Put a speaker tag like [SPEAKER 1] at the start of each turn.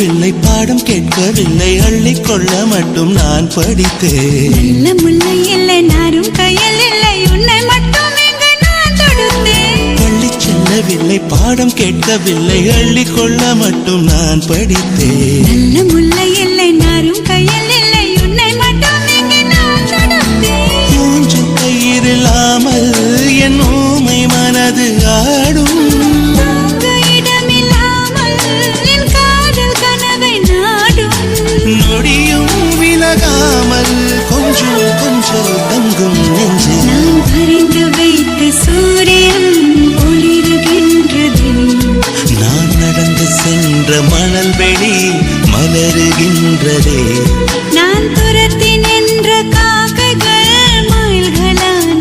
[SPEAKER 1] செல்லவில்லை, பாடம் கேட்கவில்லை, அள்ளிக்கொள்ள மட்டும் நான் படித்தேன்.
[SPEAKER 2] நல்ல முல்லை இல்லை, நாரும் கையில் இல்லை, உன்னை மட்டும் இங்கு நான் தொடுத்தேன்.
[SPEAKER 1] பள்ளி செல்லவில்லை, பாடம் கேட்கவில்லை, அள்ளிக்கொள்ள மட்டும் நான் படித்தேன்.
[SPEAKER 2] நல்ல முல்லை இல்லை, நாரும் கையில் இல்லை, உன்னை மட்டும் இங்கு நான் தொடுத்தேன்.
[SPEAKER 1] மூன்று கயிறில்லாமல் என் ஊமை மனது ஆடும். நொடியும் விலகாமல் கொஞ்சம் கொஞ்சம் தங்கும் நெஞ்சு.
[SPEAKER 2] நான் பறிந்து வைத்த சூரியன் ஒளிருகின்றது.
[SPEAKER 1] நான் நடந்து சென்ற மணல் வெளி மலருகின்றதே.